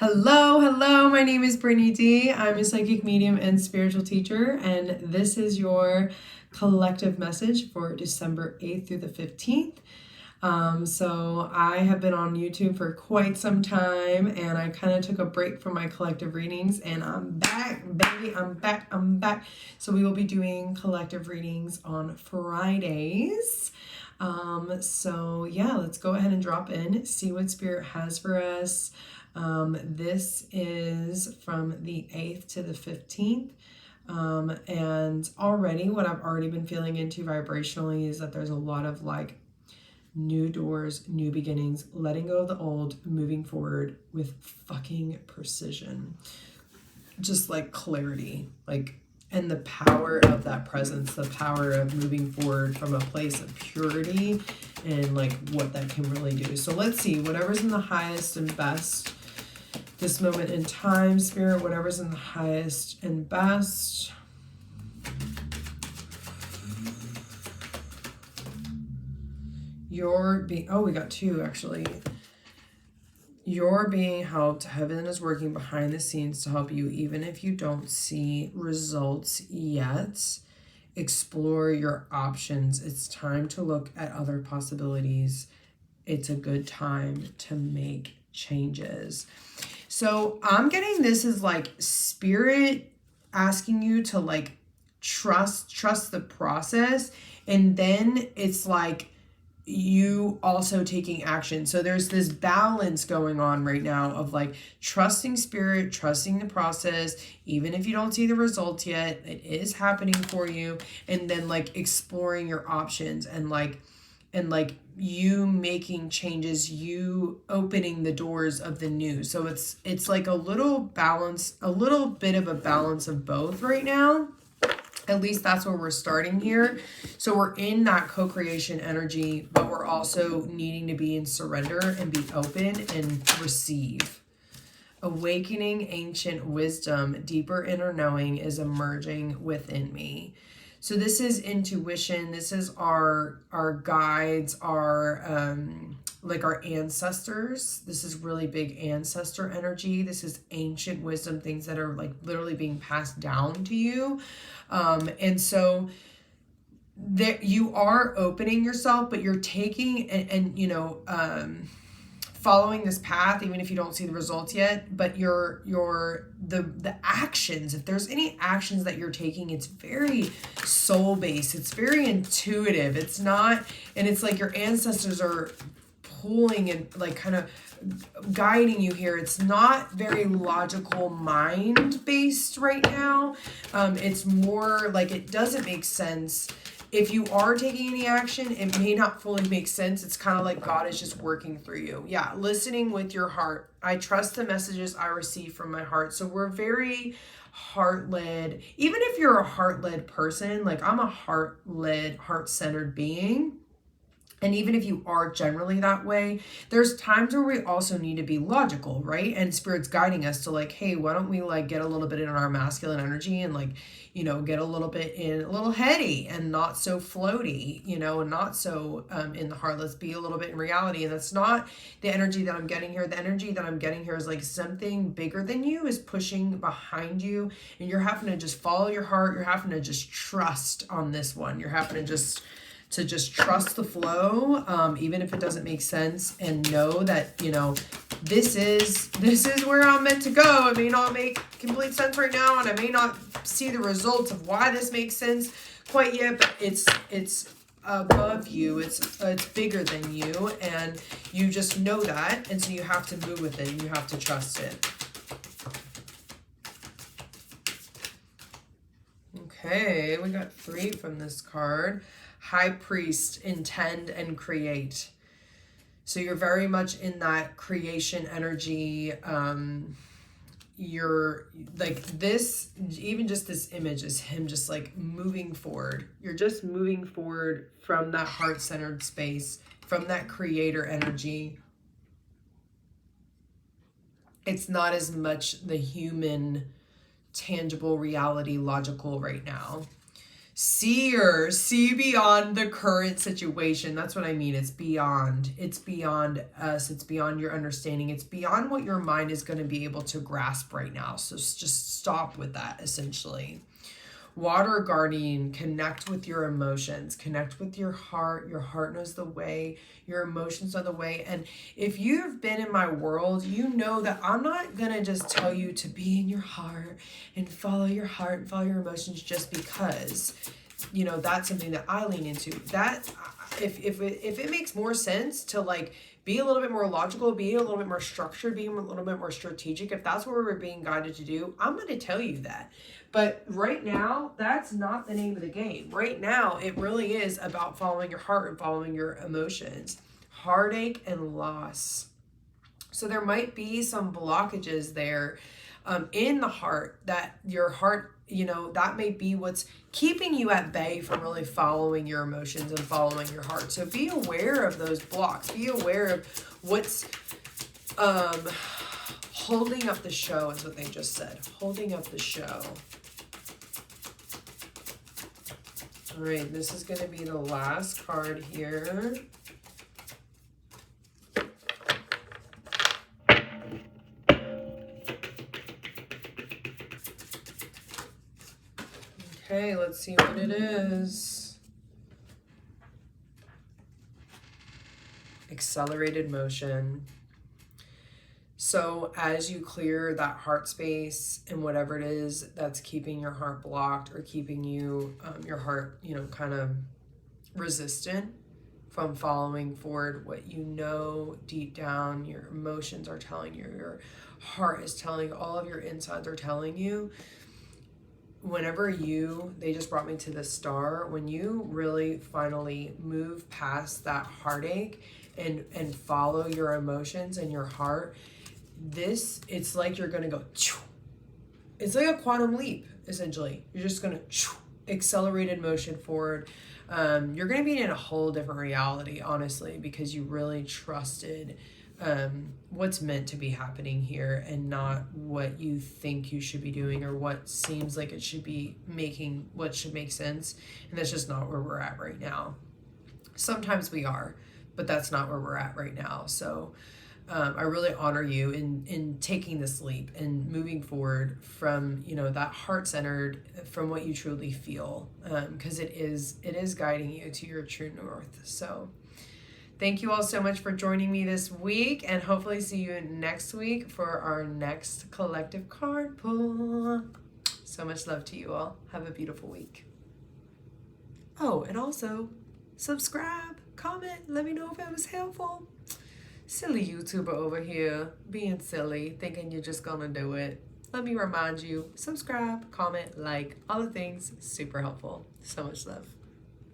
Hello, my name is Brittany D. I'm a psychic medium and spiritual teacher, and this is your collective message for December 8th through the 15th. So I have been on YouTube for quite some time, and I kind of took a break from my collective readings, and I'm back, baby. I'm back. So we will be doing collective readings on Fridays. So yeah, let's go ahead and drop in, see what Spirit has for us. This is from the 8th to the 15th. And already what I've already been feeling into vibrationally is that there's a lot of like new doors, new beginnings, letting go of the old, moving forward with fucking precision. Just like clarity, like, and the power of that presence, the power of moving forward from a place of purity and like what that can really do. So let's see, whatever's in the highest and best this moment in time, Spirit, whatever's in the highest and best. We got two actually. You're being helped. Heaven is working behind the scenes to help you, even if you don't see results yet. Explore your options. It's time to look at other possibilities. It's a good time to make changes. So I'm getting this as like Spirit asking you to like trust the process, and then it's like you also taking action. So there's this balance going on right now of like trusting Spirit, trusting the process, even if you don't see the results yet, it is happening for you. And then like exploring your options and like you making changes, you opening the doors of the new. So it's like a little bit of a balance of both right now. At least that's where we're starting here. So we're in that co-creation energy, but we're also needing to be in surrender and be open and receive. Awakening ancient wisdom, deeper inner knowing is emerging within me. So this is intuition. This is our guides, our like our ancestors. This is really big ancestor energy. This is ancient wisdom, things that are like literally being passed down to you. And so that you are opening yourself, but you're taking and following this path, even if you don't see the results yet, but the actions, if there's any actions that you're taking, it's very soul-based, it's very intuitive, it's not, and it's like your ancestors are pulling and like kind of guiding you here. It's not very logical mind-based right now. It's more like it doesn't make sense. If you are taking any action, it may not fully make sense. It's kind of like God is just working through you. Yeah, listening with your heart. I trust the messages I receive from my heart. So we're very heart-led. Even if you're a heart-led person, like I'm a heart-led, heart-centered being. And even if you are generally that way, there's times where we also need to be logical, right? And Spirit's guiding us to like, hey, why don't we like get a little bit in our masculine energy and like, get a little bit in a little heady and not so floaty, and not so in the heart. Let's be a little bit in reality. And that's not the energy that I'm getting here. The energy that I'm getting here is like something bigger than you is pushing behind you. And you're having to just follow your heart. You're having to just trust on this one. You're having to just trust the flow, even if it doesn't make sense, and know that, this is where I'm meant to go. It may not make complete sense right now, and I may not see the results of why this makes sense quite yet, but it's above you. It's bigger than you, and you just know that, and so you have to move with it, and you have to trust it. Okay, we got 3 from this card. High Priest, intend and create. So you're very much in that creation energy. You're like this, even just this image is him just like moving forward. You're just moving forward from that heart-centered space, from that creator energy. It's not as much the human, tangible reality, logical right now. see beyond the current situation. That's what I mean. It's beyond us. It's beyond your understanding. It's beyond what your mind is going to be able to grasp right now. So just stop with that, essentially. Water guardian, connect with your emotions, connect with your heart. Your heart knows the way, your emotions are the way. And if you've been in my world, you know that I'm not gonna just tell you to be in your heart and follow your heart and follow your emotions just because, you know, that's something that I lean into. That if it makes more sense to like be a little bit more logical, be a little bit more structured, be a little bit more strategic, if that's what we're being guided to do, I'm going to tell you that. But right now, that's not the name of the game. Right now, it really is about following your heart and following your emotions. Heartache and loss. So there might be some blockages there in the heart, that your heart, you know, that may be what's keeping you at bay from really following your emotions and following your heart. So be aware of those blocks. Be aware of what's holding up the show, is what they just said. Holding up the show. All right, this is going to be the last card here. Okay, let's see what it is. Accelerated motion. So as you clear that heart space and whatever it is that's keeping your heart blocked or keeping you, your heart, you know, kind of resistant from following forward what you know deep down your emotions are telling you, your heart is telling, all of your insides are telling you. Whenever they just brought me to the star, when you really finally move past that heartache and follow your emotions and your heart, it's like you're gonna go, it's like a quantum leap, essentially. You're just gonna accelerated motion forward. You're gonna be in a whole different reality, honestly, because you really trusted what's meant to be happening here and not what you think you should be doing or what seems like it should be making, what should make sense. And that's just not where we're at right now. Sometimes we are, but that's not where we're at right now. So I really honor you in taking this leap and moving forward from, you know, that heart-centered, from what you truly feel, because it is guiding you to your true north. So thank you all so much for joining me this week, and hopefully see you next week for our next collective card pull. So much love to you all. Have a beautiful week. Oh, and also subscribe, comment, let me know if it was helpful. Silly YouTuber over here, being silly, thinking you're just gonna do it. Let me remind you, subscribe, comment, like, all the things, super helpful. So much love.